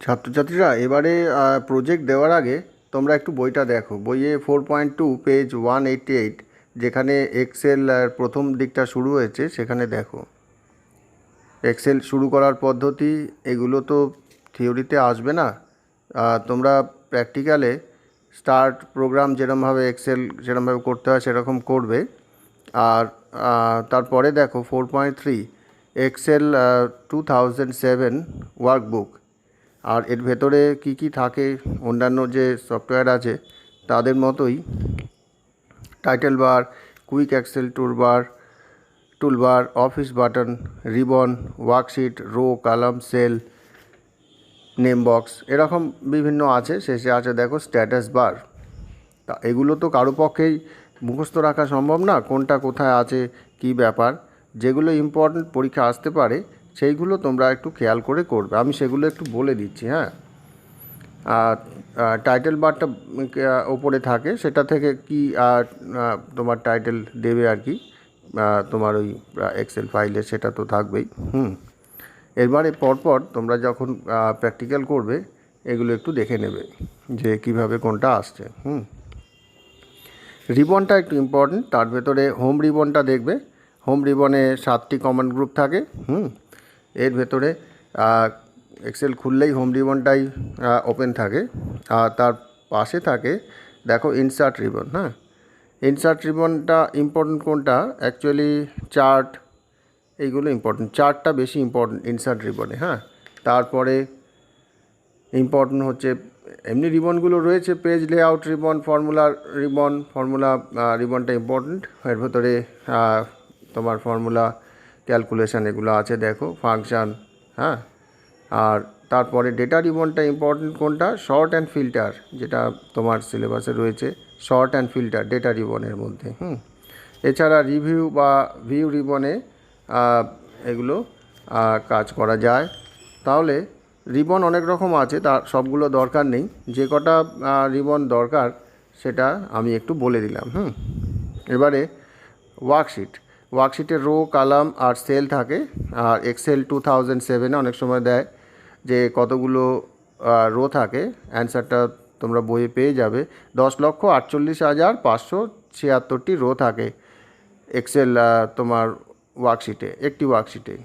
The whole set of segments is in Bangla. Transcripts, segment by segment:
ছাত্রছাত্রীরা এবারে প্রজেক্ট দেওয়ার আগে তোমরা একটু বইটা দেখো। বইয়ে 4.2 পেজ 188 যেখানে এক্সেল প্রথম দিকটা শুরু হয়েছে সেখানে দেখো। এক্সেল শুরু করার পদ্ধতি এগুলো তো থিওরিতে আসবে না, তোমরা প্র্যাকটিক্যালে স্টার্ট প্রোগ্রাম যেরকমভাবে এক্সেল যেরকমভাবে করতে হয় সেরকম করবে। আর তারপরে দেখো 4.3 এক্সেল 2007 ওয়ার্কবুক। আর এর ভেতরে কি কি থাকে অন্যান্য যে সফটওয়্যার আছে তাদের মতোই title bar, quick excel toolbar, office button, ribbon, worksheet, row, column, cell, name box এরকম বিভিন্ন আছে। শেষে আছে দেখো স্ট্যাটাস বার। তা এগুলো তো কারো পক্ষেই মুখস্থ রাখা সম্ভব না, কোনটা কোথায় আছে কি ব্যাপার। যেগুলো ইম্পর্ট্যান্ট পরীক্ষা আসতে পারে সেইগুলো তোমরা একটু খেয়াল করে করবে। আমি সেগুলো একটু বলে দিচ্ছি। হ্যাঁ, টাইটেল বারটা ওপরে থাকে, সেটা থেকে কি তোমার টাইটেল দেবে আর কি তোমার ওই এক্সেল ফাইলে, সেটা তো থাকবেই। এবারে পরপর তোমরা যখন প্র্যাকটিক্যাল করবে এগুলো একটু দেখে নেবে যে কিভাবে কোনটা আসছে। রিবনটা একটু ইম্পর্টেন্ট, তার ভেতরে হোম রিবনটা দেখবে। হোম রিবনে 7টি কমান্ড গ্রুপ থাকে। এর ভেতরে এক্সেল খুললেই হোম রিবনটাই ওপেন থাকে। আর তার পাশে থাকে দেখো ইনসার্ট রিবন। হ্যাঁ, ইনসার্ট রিবনটা ইম্পর্টেন্ট কোনটা, অ্যাকচুয়ালি চার্ট, এইগুলো ইম্পর্টেন্ট। চার্টটা বেশি ইম্পর্টেন্ট ইনসার্ট রিবনে। হ্যাঁ, তারপরে ইম্পর্টেন্ট হচ্ছে এমনি রিবনগুলো রয়েছে, পেজ লেআউট রিবন, ফর্মুলা রিবনটা ইম্পর্টেন্ট। এর ভেতরে তোমার ফর্মুলা, ক্যালকুলেশান এগুলো আছে দেখো, ফাংশান। হ্যাঁ, আর তারপরে ডেটা রিবনটা ইম্পর্টেন্ট কোনটা, শর্ট অ্যান্ড ফিল্টার, যেটা তোমার সিলেবাসে রয়েছে, শর্ট অ্যান্ড ফিল্টার ডেটা রিবনের মধ্যে। এছাড়া রিভিউ বা ভিউ রিবনে এগুলো কাজ করা যায়। তাহলে রিবন অনেক রকম আছে, তার সবগুলো দরকার নেই, যে কটা রিবন দরকার সেটা আমি একটু বলে দিলাম। এবারে ওয়ার্কশিটে রো, কলাম আর সেল থাকে। আর এক্সেল 2007 অনেক সময় দেয় যে কতগুলো রো থাকে, অ্যান্সারটা তোমরা বইয়ে পেয়ে যাবে। 10,48,576টি রো থাকে এক্সেল তোমার ওয়ার্কশিটে, একটি ওয়ার্কশিটে।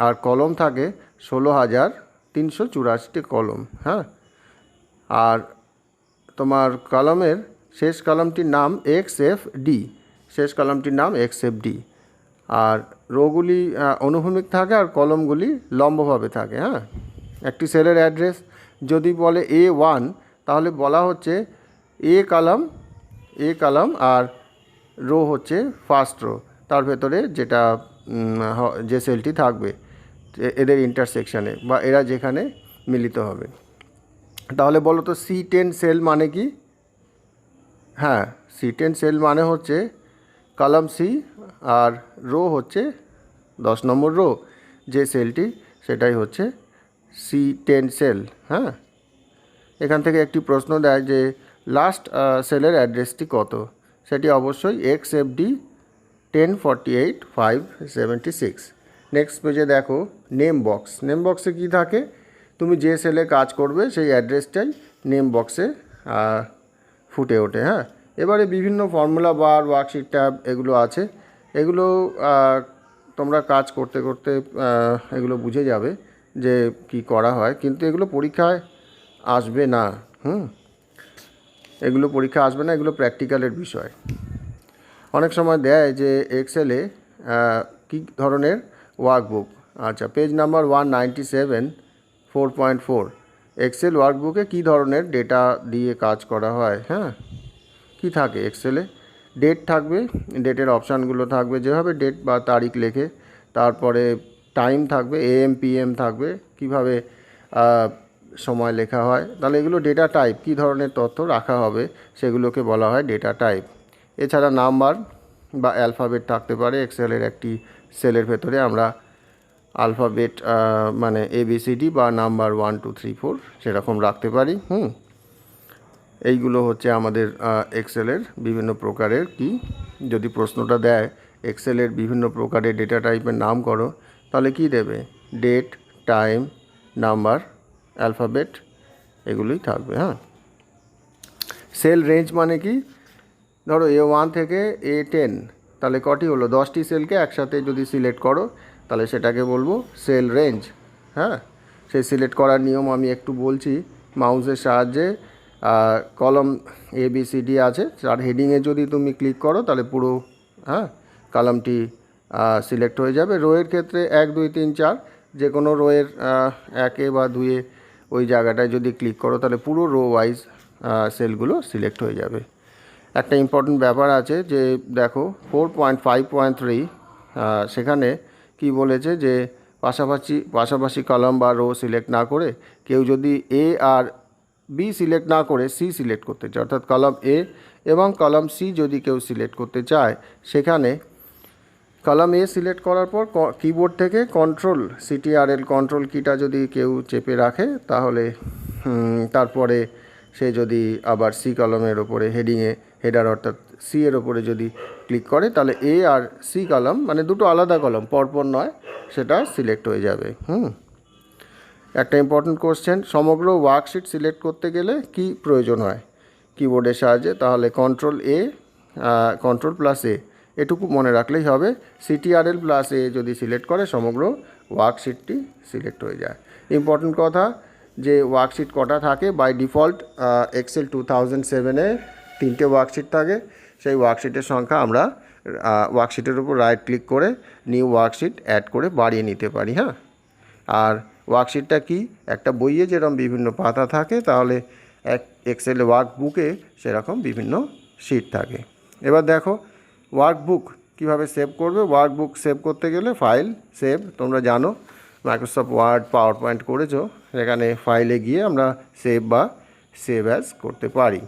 আর কলম থাকে 16,384টি কলম। হ্যাঁ, আর তোমার কলমের শেষ কলমটির নাম XFD, আর রোগুলি অনুভূমিক থাকে আর কলমগুলি লম্বভাবে থাকে। হ্যাঁ, একটি সেলের অ্যাড্রেস যদি বলে A1 তাহলে বলা হচ্ছে এ কলাম আর রো হচ্ছে ফার্স্ট রো, তার ভেতরে যেটা যে সেলটি থাকবে এদের ইন্টারসেকশানে বা এরা যেখানে মিলিত হবে। তাহলে বলো তো C10 সেল মানে কি? হ্যাঁ, C10 সেল মানে হচ্ছে কলাম সি আর রো হচ্ছে 10 নম্বর রো, যে সেলটি সেটাই হচ্ছে C10 সেল। হ্যাঁ, এখান থেকে একটি প্রশ্ন দেয় যে লাস্ট সেলের অ্যাড্রেসটি কত, সেটি অবশ্যই XFD 1048,576। নেক্সট পেজে দেখো নেম বক্সে কী থাকে, তুমি যে সেলে কাজ করবে সেই অ্যাড্রেসটাই নেম বক্সে ফুটে ওঠে। হ্যাঁ, এবারে বিভিন্ন ফর্মুলা বার, ওয়ার্কশিট ট্যাব এগুলো আছে। এগুলো তোমরা কাজ করতে করতে এগুলো বুঝে যাবে যে কি করা হয়, কিন্তু এগুলো পরীক্ষায় আসবে না। এগুলো প্র্যাকটিক্যালের বিষয়। অনেক সময় দেয় যে এক্সেলে কী ধরনের ওয়ার্কবুক। আচ্ছা, পেজ নাম্বার 197 4.4 এক্সেল ওয়ার্কবুকে কী ধরনের ডেটা দিয়ে কাজ করা হয়। হ্যাঁ, কী থাকে এক্সেলে, ডেট থাকবে, ডেটের অপশানগুলো থাকবে যেভাবে ডেট বা তারিখ লেখে, তারপরে টাইম থাকবে, AM PM থাকবে, কিভাবে সময় লেখা হয়। তাহলে এগুলো ডেটা টাইপ, কী ধরনের তথ্য রাখা হবে সেগুলোকে বলা হয় ডেটা টাইপ। এছাড়া নাম্বার বা অ্যালফাবেট থাকতে পারে। এক্সেলের একটি সেলের ভেতরে আমরা আলফাবেট মানে ABCD বা নাম্বার 1 2 3 4 সেরকম রাখতে পারি। এইগুলো হচ্ছে আমাদের এক্সেলের বিভিন্ন প্রকারের কি, যদি প্রশ্নটা দেয় এক্সেলের বিভিন্ন প্রকারের ডেটা টাইপের নাম করো, তাহলে কি দেবে, ডেট, টাইম, নাম্বার অ্যালফাবেট এগুলোই থাকবে। হ্যাঁ, সেল রেঞ্জ মানে কি, ধরো A1 থেকে A10, তাহলে কটি হলো, 10টি সেলকে একসাথে যদি সিলেক্ট করো তাহলে সেটাকে বলবো সেল রেঞ্জ। হ্যাঁ, সেই সিলেক্ট করার নিয়ম আমি একটু বলছি। মাউসের সাহায্যে কলম ABCD আছে, তার হেডিংয়ে যদি তুমি ক্লিক করো তাহলে পুরো কলামটি সিলেক্ট হয়ে যাবে। রোয়ের ক্ষেত্রে 1 2 3 4 যে কোনো রোয়ের 1 বা 2 ওই জায়গাটায় যদি ক্লিক করো তাহলে পুরো রো ওয়াইজ সেলগুলো সিলেক্ট হয়ে যাবে। একটা ইম্পর্টেন্ট ব্যাপার আছে যে দেখো 4.5.3 সেখানে কি বলেছে যে পাশাপাশি কলাম বা রো সিলেক্ট না করে কেউ যদি A আর B সিলেক্ট না করে C সিলেক্ট করতে চায়, অর্থাৎ কলাম A এবং কলাম C যদি কেউ সিলেক্ট করতে চায়, সেখানে কলাম A সিলেক্ট করার পর কিবোর্ড থেকে CTRL কন্ট্রোল কিটা যদি কেউ চেপে রাখে তাহলে তারপরে সে যদি আবার C কলামের ওপরে হেডার অর্থাৎ C এর ওপরে যদি ক্লিক করে তাহলে A আর C কলাম মানে দুটো আলাদা কলাম পরপর নয়, সেটা সিলেক্ট হয়ে যাবে। একটা ইম্পর্টেন্ট কোশ্চেন, সমগ্র ওয়ার্কশিট সিলেক্ট করতে গেলে কি প্রয়োজন হয় কিবোর্ডের সাহায্যে, তাহলে কন্ট্রোল+A এটুকু মনে রাখলেই হবে। CTRL+A যদি সিলেক্ট করে সমগ্র ওয়ার্কশিটটি সিলেক্ট হয়ে যায়। ইম্পর্টেন্ট কথা যে ওয়ার্কশিট কটা থাকে, বাই ডিফল্ট এক্সেল 2007-এ 3টে ওয়ার্কশিট থাকে। সেই ওয়ার্কশিটের সংখ্যা আমরা ওয়ার্কশিটের উপর রাইট ক্লিক করে নিউ ওয়ার্কশিট অ্যাড করে বাড়িয়ে নিতে পারি। হ্যাঁ, আর ওয়ার্কশিটটা কি, একটা বইয়ে যেরকম বিভিন্ন পাতা থাকে তাহলে এক্সেল ওয়ার্কবুকে সেরকম বিভিন্ন শিট থাকে। এবার দেখো ওয়ার্কবুক কিভাবে সেভ করবে। ওয়ার্কবুক সেভ করতে গেলে ফাইল, সেভ, তোমরা জানো মাইক্রোসফট ওয়ার্ড পাওয়ার পয়েন্ট করেছো, সেখানে ফাইলে গিয়ে আমরা সেভ বা সেভ অ্যাজ করতে পারি।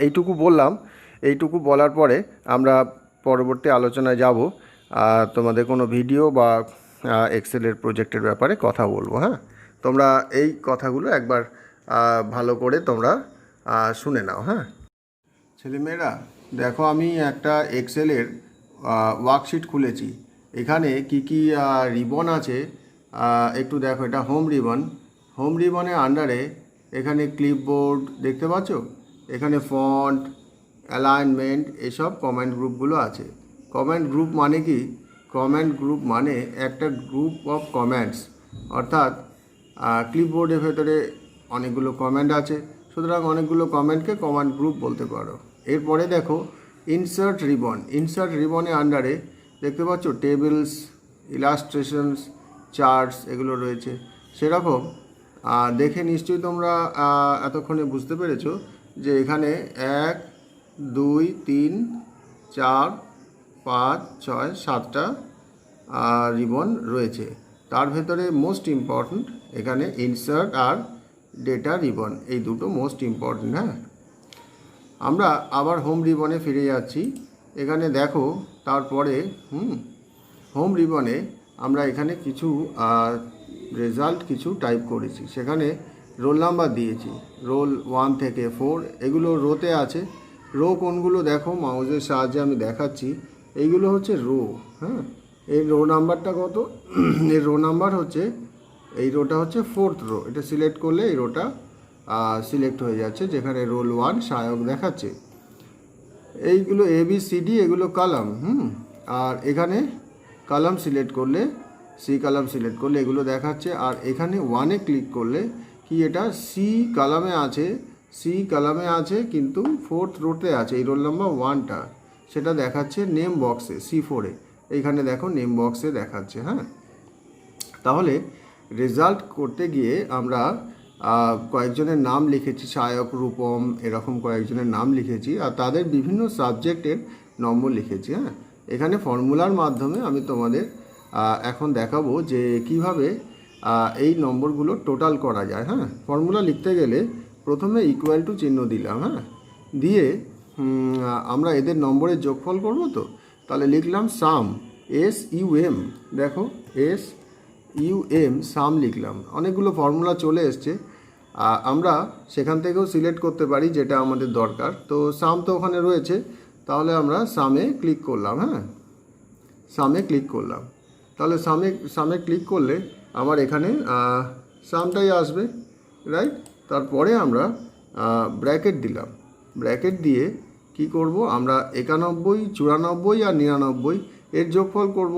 এইটুকু বললাম। এইটুকু বলার পরে আমরা পরবর্তী আলোচনায় যাব, তোমাদের কোনো ভিডিও বা এক্সেলের প্রজেক্টের ব্যাপারে কথা বলবো। হ্যাঁ, তোমরা এই কথাগুলো একবার ভালো করে তোমরা শুনে নাও। হ্যাঁ ছেলেমেয়েরা, দেখো আমি একটা এক্সেলের ওয়ার্কশিট খুলেছি। এখানে কি কি রিবন আছে একটু দেখো। এটা হোম রিবন। হোম রিবনের আন্ডারে এখানে ক্লিপবোর্ড দেখতে পাচ্ছ, এখানে ফন্ট, অ্যালাইনমেন্ট, এসব কমেন্ট গ্রুপগুলো আছে। কমেন্ট গ্রুপ মানে কি, কমেন্ট গ্রুপ মানে একটা গ্রুপ অফ কমেন্টস, অর্থাৎ ক্লিপবোর্ডের ভেতরে অনেকগুলো কমেন্ট আছে, সুতরাং অনেকগুলো কমেন্টকে কমেন্ট গ্রুপ বলতে পারো। এরপরে দেখো ইনসার্ট রিবন। ইনসার্ট রিবনের আন্ডারে দেখতে পাচ্ছ টেবিলস, ইলাস্ট্রেশনস, চার্টস এগুলো রয়েছে। সেরকম দেখে নিশ্চয়ই তোমরা এতক্ষণে বুঝতে পেরেছো যে এখানে 1 2 3 4 5 6 7টা রিবন রয়েছে। তার ভেতরে মোস্ট ইম্পর্ট্যান্ট এখানে ইনসার্ট আর ডেটা রিবন, এই দুটো মোস্ট ইম্পর্ট্যান্ট। হ্যাঁ, আমরা আবার হোম রিবনে ফিরে যাচ্ছি। এখানে দেখো তারপরে হোম রিবনে আমরা এখানে কিছু রেজাল্ট কিছু টাইপ করেছি। সেখানে রোল নাম্বার দিয়েছি, রোল 1 থেকে 4, এগুলো রোতে আছে। রো কোনগুলো দেখো, মাউসের সাহায্যে আমি দেখাচ্ছি। এইগুলো হচ্ছে রো। হ্যাঁ, এই রো নাম্বারটা কত, এর রো নাম্বার হচ্ছে, এই রোটা হচ্ছে 4th রো। এটা সিলেক্ট করলে এই রোটা সিলেক্ট হয়ে যাচ্ছে, যেখানে রোল 1 সহায়ক দেখাচ্ছে। এইগুলো ABCD এগুলো কলাম। আর এখানে কলাম সিলেক্ট করলে, C কলাম সিলেক্ট করলে এগুলো দেখাচ্ছে। আর এখানে 1-এ ক্লিক করলে কি, এটা C কলামে আছে কিন্তু 4th রোতে আছে, এই রোল নাম্বার 1টা সেটা দেখাচ্ছে নেম বক্সে C4-এ। এইখানে দেখো নেম বক্সে দেখাচ্ছে। হ্যাঁ, তাহলে রেজাল্ট করতে গিয়ে আমরা কয়েকজনের নাম লিখেছি, সহায়ক, রূপম, এরকম কয়েকজনের নাম লিখেছি আর তাদের বিভিন্ন সাবজেক্টের নম্বর লিখেছি। হ্যাঁ, এখানে ফর্মুলার মাধ্যমে আমি তোমাদের এখন দেখাবো যে কিভাবে এই নম্বরগুলো টোটাল করা যায়। হ্যাঁ, ফর্মুলা লিখতে গেলে প্রথমে ইকুয়াল টু চিহ্ন দিলাম। হ্যাঁ, দিয়ে আমরা এদের নম্বরের যোগফল করব, তো তাহলে লিখলাম সাম, SUM, দেখো SUM সাম লিখলাম। অনেকগুলো ফর্মুলা চলে এসছে, আমরা সেখান থেকেও সিলেক্ট করতে পারি যেটা আমাদের দরকার। তো সাম তো ওখানে রয়েছে, তাহলে আমরা সামে ক্লিক করলাম। হ্যাঁ, সামে ক্লিক করলাম। তাহলে সামে ক্লিক করলে আমার এখানে সামটাই আসবে, রাইট। তারপরে আমরা ব্র্যাকেট দিলাম, ব্র্যাকেট দিয়ে কি করব আমরা 91, 94 আর 99 এর যোগফল করব।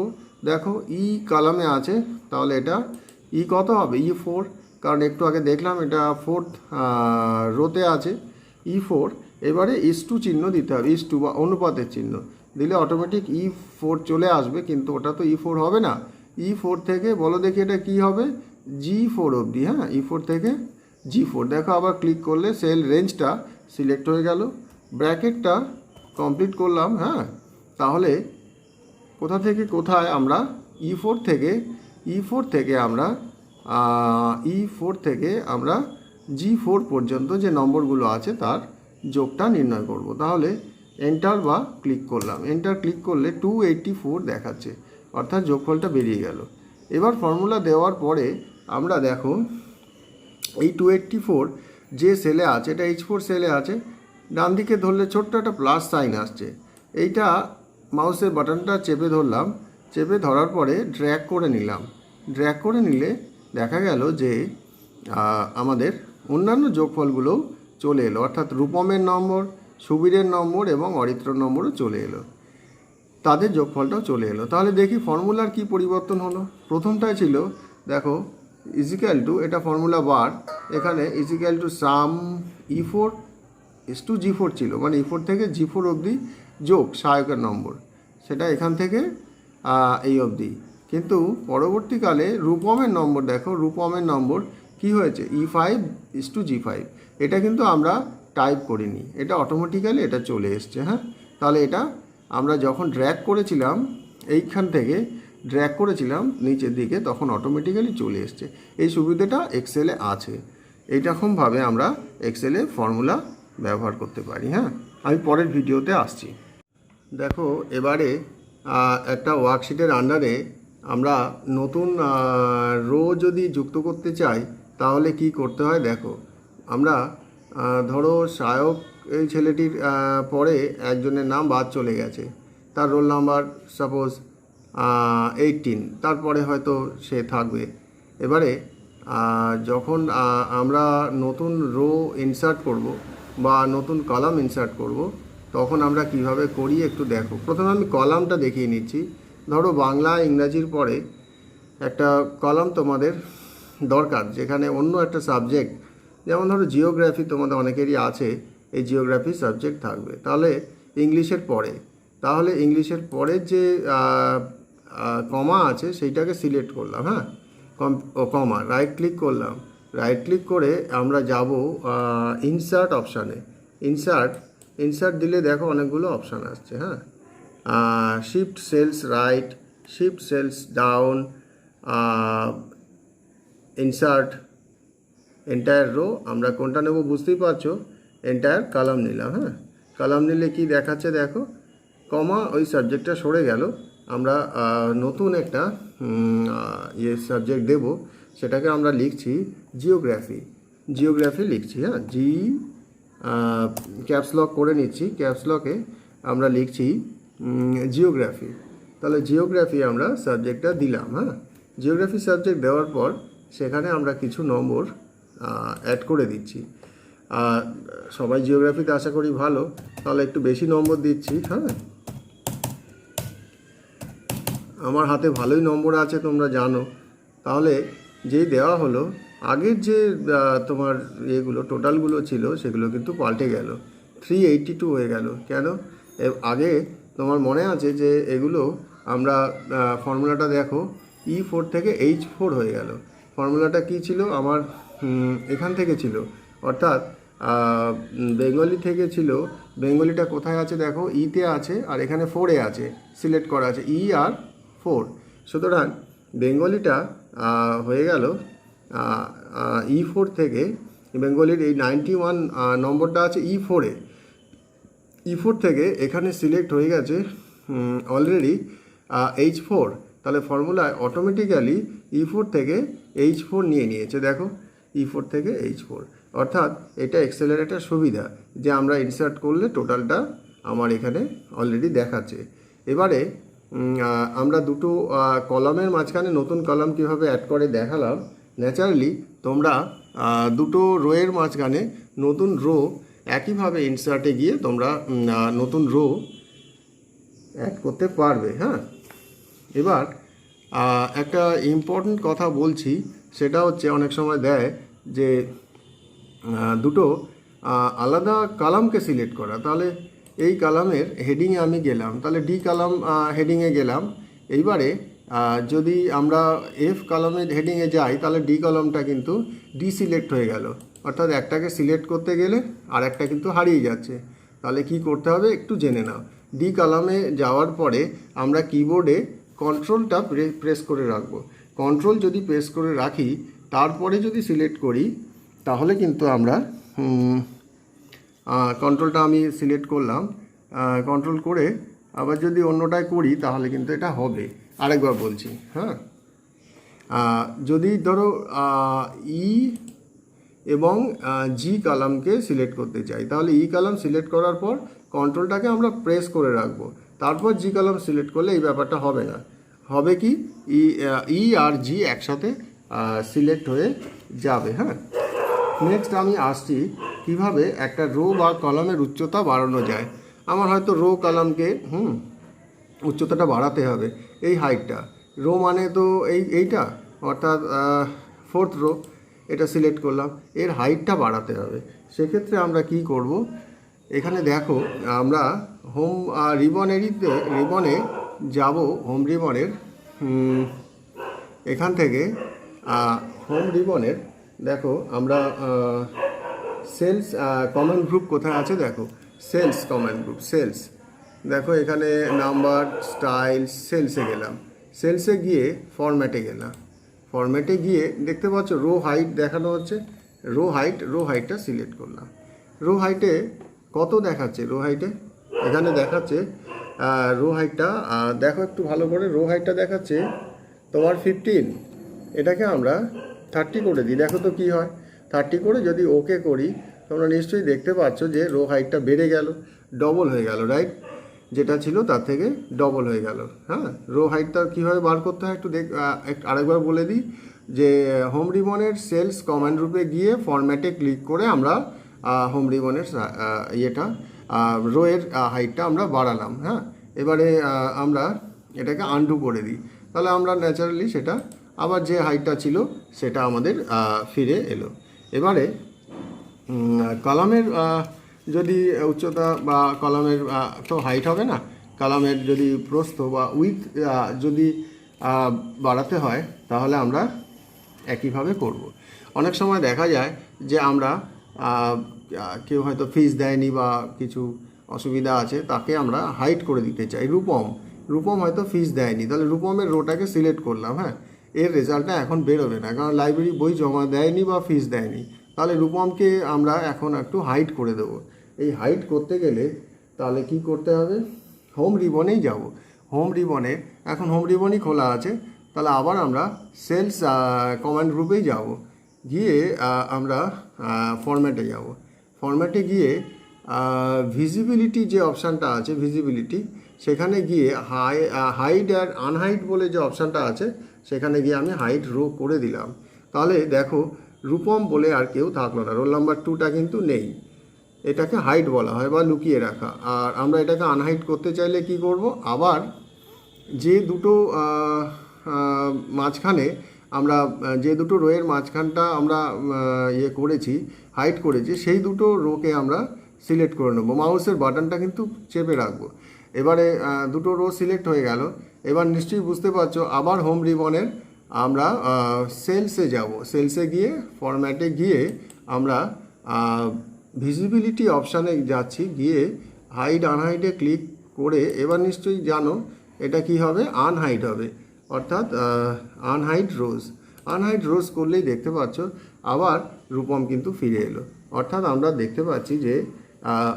দেখো কলামে আছে, তাহলে এটা কত হবে? E4, কারণ একটু আগে দেখলাম এটা 4th রোতে আছে E4। এবারে ইস টু চিহ্ন দিতে হবে, ইস টু বা অনুপাতের চিহ্ন দিলে অটোমেটিক E4 চলে আসবে, কিন্তু ওটা তো E4 হবে না। E4 থেকে বলো দেখি এটা কি হবে? G4 অবধি, হ্যাঁ, E4 থেকে G4। দেখো আবার ক্লিক করলে সেল রেঞ্জটা সিলেক্ট হয়ে গেল, ব্র্যাকেটটা কমপ্লিট করলাম, হ্যাঁ। তাহলে কোথা থেকে কোথায় আমরা E4 থেকে আমরা G4 পর্যন্ত যে নম্বরগুলো আছে তার যোগটা নির্ণয় করব। তাহলে এন্টার বা ক্লিক করলাম, এন্টার ক্লিক করলে 284 দেখাচ্ছে, অর্থাৎ যোগফলটা বেরিয়ে গেল। এবার ফর্মুলা দেওয়ার পরে আমরা দেখো এই 284 যে সেলে আছে, এটা H4 সেলে আছে, ডান দিকে ধরলে ছোট্ট একটা প্লাস সাইন আসছে। এইটা মাউসের বাটনটা চেপে ধরলাম, চেপে ধরার পরে ড্র্যাগ করে নিলাম। ড্র্যাগ করে নিলে দেখা গেল যে আমাদের অন্যান্য যোগফলগুলোও চলে এলো, অর্থাৎ রূপমের নম্বর, সুবীরের নম্বর এবং অরিত্রর নম্বরও চলে এলো, তাদের যোগফলটাও চলে এলো। তাহলে দেখি ফর্মুলার কি পরিবর্তন হলো। প্রথমটাই ছিল দেখো ইজিক্যাল টু, এটা ফর্মুলা বার, এখানে is equal to some E4 is to G4 ছিল, মানে E4 থেকে G4 অবধি যোগ সহায়কের নম্বর, সেটা এখান থেকে এই অবধি। কিন্তু পরবর্তীকালে রূপমের নম্বর, দেখো রূপমের নম্বর কি হয়েছে, E5 ইস টু G5। এটা কিন্তু আমরা টাইপ করিনি, এটা অটোমেটিক্যালি এটা চলে এসছে, হ্যাঁ। তাহলে এটা আমরা যখন ড্র্যাগ করেছিলাম, এইখান থেকে ড্র্যাগ করেছিলাম নিচের দিকে, তখন অটোমেটিক্যালি চলে এসছে। এই সুবিধাটা এক্সেলে আছে। এইরকমভাবে আমরা এক্সেলে ফর্মুলা ব্যবহার করতে পারি, হ্যাঁ। আমি পরের ভিডিওতে আসছি। দেখো এবারে একটা ওয়ার্কশিটের আন্ডারে আমরা নতুন রো যদি যুক্ত করতে চাই তাহলে কি করতে হয় দেখো। আমরা ধরো সহায়ক এই ছেলেটির পরে একজনের নাম বাদ চলে গেছে, তার রোল নাম্বার সাপোজ 18, তারপরে হয়তো সে থাকবে। এবারে যখন আমরা নতুন রো ইনসার্ট করব বা নতুন কলাম ইনসার্ট করব, তখন আমরা কিভাবে করি একটু দেখো। প্রথমে আমি কলামটা দেখিয়ে নিচ্ছি। ধরো বাংলা ইংরাজির পরে একটা কলাম তোমাদের দরকার, যেখানে অন্য একটা সাবজেক্ট, যেমন ধরো জিওগ্রাফি তোমাদের অনেকেরই আছে, এই জিওগ্রাফি সাবজেক্ট থাকবে। তাহলে ইংলিশের পরে, তাহলে ইংলিশের পরে যে কমা আছে সেইটাকে সিলেক্ট করলাম, হ্যাঁ, কমা, রাইট ক্লিক করলাম। রাইট ক্লিক করে আমরা যাব ইনসার্ট অপশানে। ইনসার্ট দিলে দেখো অনেকগুলো অপশান আসছে, হ্যাঁ। Shift cells right, shift cells down, insert entire row. আমরা কোনটা নেব বুঝতেই পারছো, এন্টায়ার কলাম নিলাম, হ্যাঁ। কলাম নিলে কি দেখাচ্ছে দেখো, কমা ওই সাবজেক্টটা সরে গেল। আমরা নতুন একটা সাবজেক্ট দেব, সেটাকে আমরা লিখছি জিওগ্রাফি লিখছি, হ্যাঁ। ক্যাপস লক করে নিচ্ছি, ক্যাপস লকে আমরা লিখছি জিওগ্রাফি। তাহলে জিওগ্রাফি আমরা সাবজেক্টটা দিলাম, হ্যাঁ। জিওগ্রাফি সাবজেক্ট দেওয়ার পর সেখানে আমরা কিছু নম্বর অ্যাড করে দিচ্ছি। সবাই জিওগ্রাফিতে আশা করি ভালো, তাহলে একটু বেশি নম্বর দিচ্ছি, হ্যাঁ। আমার হাতে ভালোই নম্বর আছে তোমরা জানো। তাহলে যেই দেওয়া হলো, আগের যে তোমার এগুলো টোটালগুলো ছিল সেগুলো কিন্তু পাল্টে গেল, 382 হয়ে গেল। কেন? আগে তোমার মনে আছে যে এগুলো আমরা ফর্মুলাটা দেখো, E4 থেকে H4 হয়ে গেল। ফর্মুলাটা কি ছিল আমার, এখান থেকে ছিল, অর্থাৎ বেঙ্গলি থেকে ছিল। বেঙ্গলিটা কোথায় আছে দেখো, ইতে আছে, আর এখানে 4-এ আছে, সিলেক্ট করা আছে ই আর 4। সুতরাং বেঙ্গলিটা হয়ে গেল E4 থেকে, বেঙ্গলির এই 91 নম্বরটা আছে E4-এ। E4 থেকে এখানে সিলেক্ট হয়ে গেছে অলরেডি H4। তাহলে ফর্মুলায় অটোমেটিক্যালি E4 থেকে H4 নিয়ে নিয়েছে, দেখো E4 থেকে H4। অর্থাৎ এটা এক্সেলের একটা সুবিধা যে আমরা ইনসার্ট করলে টোটালটা আমার এখানে অলরেডি দেখাচ্ছে। এবারে আমরা দুটো কলামের মাঝখানে নতুন কলাম কীভাবে অ্যাড করে দেখালাম। ন্যাচারালি তোমরা দুটো রোয়ের মাঝখানে নতুন রো একইভাবে ইনসার্টে গিয়ে তোমরা নতুন রো অ্যাড করতে পারবে। হ্যাঁ, এবার একটা ইম্পর্ট্যান্ট কথা বলছি, সেটা হচ্ছে অনেক সময় দেয় যে দুটো আলাদা কলামকে সিলেক্ট করা। তাহলে এই কলামের হেডিংয়ে আমি গেলাম, তাহলে ডি কলাম হেডিংয়ে গেলাম। এইবারে যদি আমরা এফ কলামের হেডিংয়ে যাই তাহলে ডি কলামটা কিন্তু ডিসিলেক্ট হয়ে গেল, অর্থাৎ একটাকে সিলেক্ট করতে গেলে আর একটা কিন্তু হারিয়ে যাচ্ছে। তাহলে কি করতে হবে একটু জেনে নাও। ডি কলামে যাওয়ার পরে আমরা কিবোর্ডে কন্ট্রোলটা প্রেস করে রাখবো। কন্ট্রোল যদি প্রেস করে রাখি, তারপরে যদি সিলেক্ট করি, তাহলে কিন্তু আমরা কন্ট্রোলটা আমি সিলেক্ট করলাম, কন্ট্রোল করে আবার যদি অন্যটায় করি তাহলে কিন্তু এটা হবে। আরেকবার বলছি, হ্যাঁ, যদি ধরো ই এবং জি কলামকে সিলেক্ট করতে চাই, তাহলে ই কলাম সিলেক্ট করার পর কন্ট্রোলটাকে আমরা প্রেস করে রাখবো, তারপর জি কলাম সিলেক্ট করলে এই ব্যাপারটা হবে না। হবে কি, ই আর জি একসাথে সিলেক্ট হয়ে যাবে। হ্যাঁ, নেক্সট আমি আসছি কিভাবে একটা রো বা কলামের উচ্চতা বাড়ানো যায়। আমার হয়তো রো কলামকে উচ্চতাটা বাড়াতে হবে, এই হাইটটা। রো মানে তো এইটা, অর্থাৎ ফোর্থ রো, এটা সিলেক্ট করলাম, এর হাইটটা বাড়াতে হবে। সেক্ষেত্রে আমরা কি করব, এখানে দেখো আমরা হোম রিবনে যাব। হোম রিবনের এখান থেকে হোম রিবনের দেখো আমরা সেলস কমন গ্রুপ কোথায় আছে দেখো, সেলস কমন গ্রুপ, সেলস দেখো এখানে নাম্বার, স্টাইল, সেলসে গেলাম। সেলসে গিয়ে ফরম্যাটে গেলাম। ফরম্যাটে গিয়ে দেখতে পাচ্ছ রো হাইট দেখানো হচ্ছে, রো হাইটটা সিলেক্ট করলাম। রো হাইটে কত দেখাচ্ছে, রো হাইটে এখানে দেখাচ্ছে রো হাইটটা দেখো একটু ভালো করে, রো হাইটটা দেখাচ্ছে তোমার 15। এটাকে আমরা 30 করে দিই, দেখো তো কি হয়। 30 করে যদি ওকে করি, তোমরা নিশ্চয়ই দেখতে পাচ্ছ যে রো হাইটটা বেড়ে গেল, ডবল হয়ে গেল, রাইট? যেটা ছিল তার থেকে ডবল হয়ে গেল। হ্যাঁ, রো হাইটটা কীভাবে বার করতে হয় একটু আরেকবার বলে দিই, যে হোম রিবনের সেলস কমান্ড গ্রুপে গিয়ে ফরম্যাটে ক্লিক করে আমরা হোম রিবনের রোয়ের হাইটটা আমরা বাড়ালাম। হ্যাঁ, এবারে আমরা এটাকে আনডু করে দিই, তাহলে আমরা ন্যাচারালি সেটা আবার যে হাইটটা ছিল সেটা আমাদের ফিরে এলো। এবারে কলামের যদি উচ্চতা বা কলামের তো হাইট হবে না, কলামের যদি প্রস্থ বা উইথ যদি বাড়াতে হয় তাহলে আমরা একইভাবে করব। অনেক সময় দেখা যায় যে আমরা কেউ হয়তো ফিস দেয়নি বা কিছু অসুবিধা আছে, তাকে আমরা হাইট করে দিতে চাই। রূপম হয়তো ফিস দেয়নি, তাহলে রূপমের রোটাকে সিলেক্ট করলাম। হ্যাঁ, এর রেজাল্টটা এখন বেরোবে না, কারণ লাইব্রেরি বই জমা দেয়নি বা ফিস দেয়নি। তাহলে রূপমকে আমরা এখন একটু হাইট করে দেবো। এই হাইট করতে গেলে তাহলে কি করতে হবে, হোম রিবনেই যাব। হোম রিবনে এখন হোম রিবনই খোলা আছে, তাহলে আবার আমরা সেলস কমান্ড গ্রুপেই যাব। গিয়ে আমরা ফরম্যাটে যাব। ফরম্যাটে গিয়ে ভিজিবিলিটি যে অপশানটা আছে, ভিজিবিলিটি, সেখানে গিয়ে হাইড আর আনহাইড বলে যে অপশানটা আছে, সেখানে গিয়ে আমি হাইট রো করে দিলাম। তাহলে দেখো রূপম বলে আর কেউ থাকলো না, রোল নাম্বার 2টা কিন্তু নেই। এটাকে হাইট বলা হয় বা লুকিয়ে রাখা। আর আমরা এটাকে আনহাইট করতে চাইলে কি করব, আবার যে দুটো মাঝখানে আমরা যে দুটো রোয়ের মাঝখানটা আমরা করেছি, হাইট করেছি, সেই দুটো রোকে আমরা সিলেক্ট করে নেবো। মাউসের বাটনটা কিন্তু চেপে রাখবো। এবারে দুটো রো সিলেক্ট হয়ে গেল। এবার নিশ্চয়ই বুঝতে পারছো, আবার হোম রিবনের আমরা সেলসে যাব। সেলসে গিয়ে ফরম্যাটে গিয়ে আমরা ভিজিবিলিটি অপশানে যাচ্ছি, গিয়ে হাইড আনহাইডে ক্লিক করে এবার নিশ্চয়ই জানো এটা কি হবে, আনহাইড হবে, অর্থাৎ আনহাইড রোজ করলেই দেখতে পাচ্ছ আবার রূপম কিন্তু ফিরে এলো। অর্থাৎ আমরা দেখতে পাচ্ছি যে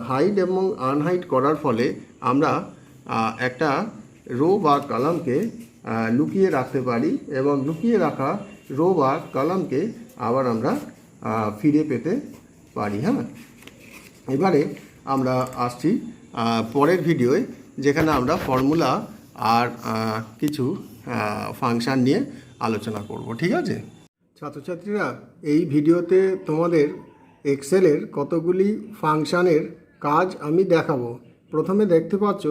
হাইড এবং আনহাইড করার ফলে আমরা একটা রো বা কলামকে লুকিয়ে রাখতে পারি, এবং লুকিয়ে রাখা রো বা কলামকে আবার আমরা ফিরে পেতে পারি। হ্যাঁ, এবারে আমরা আসছি পরের ভিডিওয়, যেখানে আমরা ফর্মুলা আর কিছু ফাংশান নিয়ে আলোচনা করব। ঠিক আছে, ছাত্রছাত্রীরা, এই ভিডিওতে তোমাদের এক্সেলের কতগুলি ফাংশানের কাজ আমি দেখাবো। প্রথমে দেখতে পাচ্ছ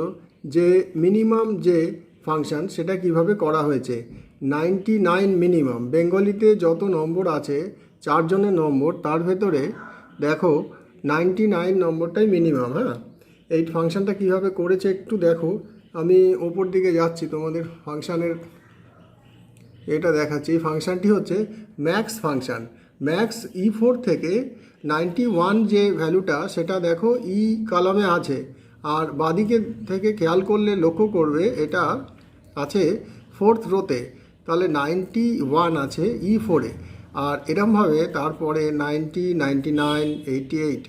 যে মিনিমাম যে ফাংশান সেটা কিভাবে করা হয়েছে। 99 মিনিমাম, বেঙ্গলিতে যত নম্বর আছে 4 জনের নম্বর, তার ভেতরে দেখো 99 নম্বরটাই মিনিমাম। হ্যাঁ, এই ফাংশানটা কিভাবে করেছে একটু দেখো। আমি ওপর দিকে যাচ্ছি, তোমাদের ফাংশানের এটা দেখাচ্ছি। এই ফাংশানটি হচ্ছে ম্যাক্স ফাংশান। ম্যাক্স E4 থেকে 91 যে ভ্যালুটা সেটা দেখো ই কলামে আছে, আর বাদিকে থেকে খেয়াল করলে লক্ষ্য করবে এটা আছে 4th রোতে, তাহলে 91 আছে E4-এ। আর এরমভাবে তারপরে 90, 99, 88,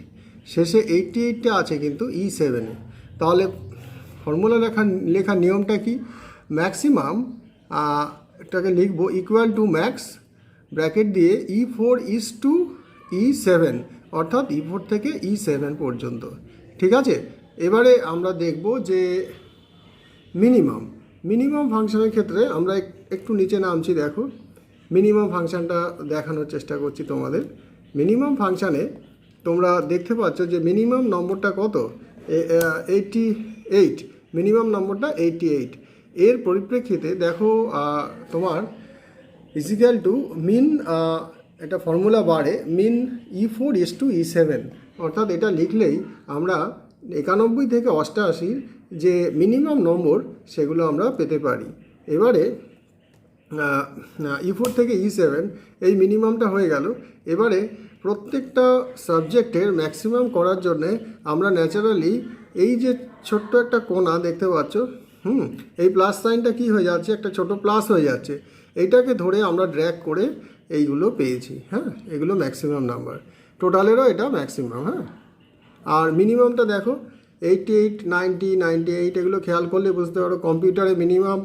শেষে 88টা আছে কিন্তু E7-এ। তাহলে ফর্মুলা লেখার নিয়মটা কি? ম্যাক্সিমাম এটাকে লিখবো ইকুয়াল টু ম্যাক্স ব্র্যাকেট দিয়ে E4 ইজ টু E7, অর্থাৎ E4 থেকে E7 পর্যন্ত। ঠিক আছে, এবারে আমরা দেখব যে মিনিমাম ফাংশনের ক্ষেত্রে আমরা একটু নিচে নামছি। দেখো মিনিমাম ফাংশানটা দেখানোর চেষ্টা করছি তোমাদের। মিনিমাম ফাংশানে তোমরা দেখতে পাচ্ছ যে মিনিমাম নম্বরটা কত, 88। মিনিমাম নম্বরটা 88। এর পরিপ্রেক্ষিতে দেখো তোমার ইজিক্যাল টু মিন, এটা ফর্মুলা বাড়ে মিন E4 ইজ টু E7, অর্থাৎ এটা লিখলেই আমরা 91 থেকে 88 যে মিনিমাম নম্বর সেগুলো আমরা পেতে পারি। এবারে E4 থেকে E7 এই মিনিমামটা হয়ে গেল। এবারে প্রত্যেকটা সাবজেক্টের ম্যাক্সিমাম করার জন্যে আমরা ন্যাচারালি এই যে ছোট্ট একটা কোণা দেখতে পাচ্ছ, এই প্লাস সাইনটা কি হয়ে যাচ্ছে, একটা ছোট প্লাস হয়ে যাচ্ছে। এইটাকে ধরে আমরা ড্র্যাগ করে এইগুলো পেয়েছি। হ্যাঁ, এগুলো ম্যাক্সিমাম নাম্বার, টোটালেরও এটা ম্যাক্সিমাম। হ্যাঁ, আর মিনিমামটা দেখো 88, 90, 98, এগুলো খেয়াল করলে বুঝতে পারো কম্পিউটারে মিনিমাম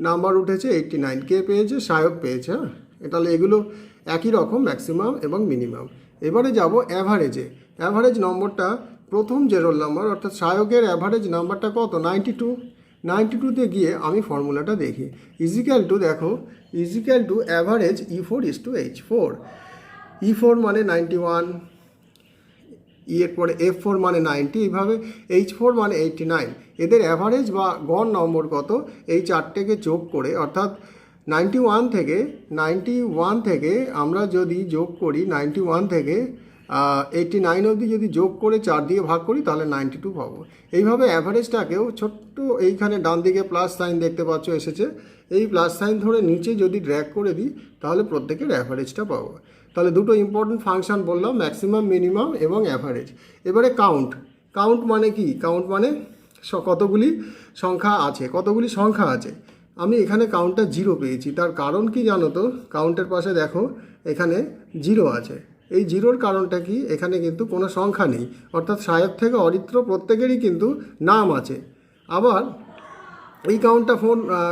নাম্বার উঠেছে 89। কে পেয়েছে? সায়ক পেয়েছে। হ্যাঁ, তাহলে এগুলো একই রকম ম্যাক্সিমাম এবং মিনিমাম। এবারে যাব অ্যাভারেজে। অ্যাভারেজ নম্বরটা প্রথম যে রোল নাম্বার অর্থাৎ সায়কের অ্যাভারেজ নাম্বারটা কত? 92। 92তে গিয়ে আমি ফর্মুলাটা দেখি। ইজিক্যাল টু দেখো, equal to average E4 is to H4। E4 মানে 91, এর পরে F4 মানে 90, এইভাবে H4 মানে 89। এদের অ্যাভারেজ বা গড় নম্বর কত, এই চারটেকে যোগ করে, অর্থাৎ 91 থেকে আমরা যদি যোগ করি 91 থেকে 89 অবধি যদি যোগ করে 4 দিয়ে ভাগ করি তাহলে 92 পাবো। এইভাবে অ্যাভারেজটাকেও ছোট্ট এইখানে ডান দিকে প্লাস সাইন দেখতে পাচ্ছ এসেছে, এই প্লাস সাইন ধরে নিচে যদি ড্র্যাগ করে দিই তাহলে প্রত্যেকের অ্যাভারেজটা পাবো। তাহলে দুটো ইম্পর্টেন্ট ফাংশান বললাম, ম্যাক্সিমাম, মিনিমাম এবং অ্যাভারেজ। এবারে কাউন্ট মানে কি? কাউন্ট মানে কতগুলি সংখ্যা আছে। আমি এখানে কাউন্টটা 0 পেয়েছি, তার কারণ কি জানো তো? কাউন্টের পাশে দেখো এখানে 0 আছে। এই 0-র কারণটা কি? এখানে কিন্তু কোনো সংখ্যা নেই, অর্থাৎ সায়ক থেকে অরিত্র প্রত্যেকেরই কিন্তু নাম আছে। আবার এই কাউন্টটা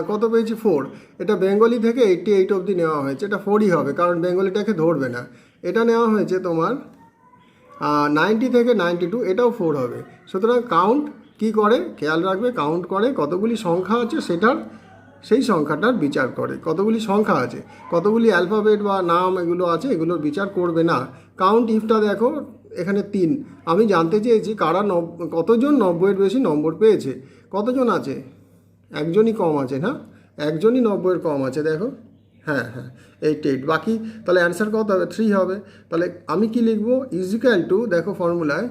কত পেয়েছি? 4। এটা বেঙ্গলি থেকে 88 অবধি নেওয়া হয়েছে, এটা 4ই হবে কারণ বেঙ্গলিটাকে ধরবে না। এটা নেওয়া হয়েছে তোমার 90 থেকে 92, এটাও 4 হবে। সুতরাং কাউন্ট কি করে? খেয়াল রাখবে, কাউন্ট করে কতগুলি সংখ্যা আছে সেই সংখ্যাটার বিচার করে। কতগুলি সংখ্যা আছে, কতগুলি অ্যালফাবেট বা নাম এগুলো আছে, এগুলোর বিচার করবে না। কাউন্ট ইফটা দেখো এখানে 3। আমি জানতে চেয়েছি কতজন 90-এর বেশি নম্বর পেয়েছে। কতজন আছে? একজনই কম আছে না, একজনই 90-এর কম আছে। দেখো, হ্যাঁ 88। বাকি তাহলে অ্যান্সার কত হবে? 3 হবে। তাহলে আমি কি লিখবো? ইজিক্যাল টু, দেখো ফর্মুলায়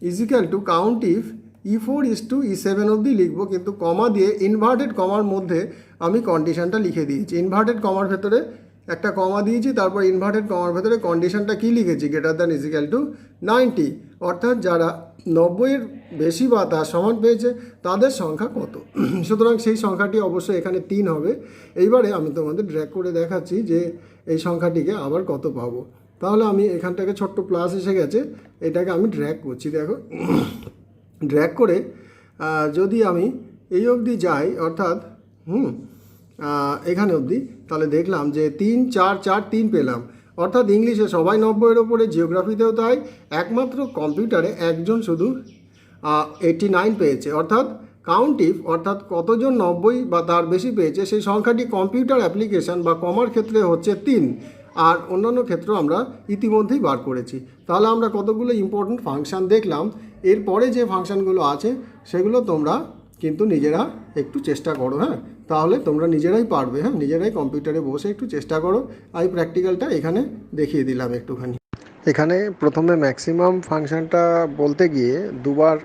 equal to count if E4 is to E7 অবধি লিখবো, কিন্তু কমা দিয়ে ইনভার্টেড কমার মধ্যে আমি কন্ডিশনটা লিখে দিয়েছি। ইনভার্টেড কমার ভেতরে একটা কমা দিয়েছি, তারপর ইনভার্টেড কমার ভেতরে কন্ডিশনটা কি লিখেছি? গ্রেটার দ্যান ইজিক্যাল টু 90, অর্থাৎ যারা 90-এর বেশি বা তার সমান পেয়েছে তাদের সংখ্যা কত। সুতরাং সেই সংখ্যাটি অবশ্যই এখানে 3 হবে। এইবারে আমি তোমাদের ড্র্যাগ করে দেখাচ্ছি যে এই সংখ্যাটিকে আবার কত পাবো। তাহলে আমি এখানটাকে ছোট্ট প্লাস এসে গেছে, এটাকে আমি ড্র্যাগ করছি। দেখো ড্র্যাগ করে যদি আমি এই অবধি যাই, অর্থাৎ এখানে অবধি, তাহলে দেখলাম যে 3 4 4 3 পেলাম। অর্থাৎ ইংলিশে সবাই 90-এর ওপরে, জিওগ্রাফিতেও তাই, একমাত্র কম্পিউটারে একজন শুধু 89 পেয়েছে। অর্থাৎ কাউন্ট ইফ, অর্থাৎ কতজন 90 বা তার বেশি পেয়েছে সেই সংখ্যাটি কম্পিউটার অ্যাপ্লিকেশান বা কমার ক্ষেত্রে হচ্ছে 3, আর অন্যান্য ক্ষেত্রেও আমরা ইতিমধ্যেই বার করেছি। তাহলে আমরা কতগুলো ইম্পর্ট্যান্ট ফাংশান দেখলাম। এরপরে যে ফাংশানগুলো আছে সেগুলো তোমরা কিন্তু নিজেরা একটু চেষ্টা করো, হ্যাঁ, তাহলে তোমরা নিজেরাই পারবে, হ্যাঁ, নিজেরাই কম্পিউটারে বসে একটু চেষ্টা করো। আমি প্র্যাকটিক্যালটা এখানে দেখিয়ে দিলাম একটুখানি। এখানে প্রথমে ম্যাক্সিমাম ফাংশানটা বলতে গিয়ে দুবার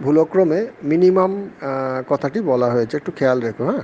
ভুলক্রমে মিনিমাম কথাটি বলা হয়েছে, একটু খেয়াল রেখো, হ্যাঁ।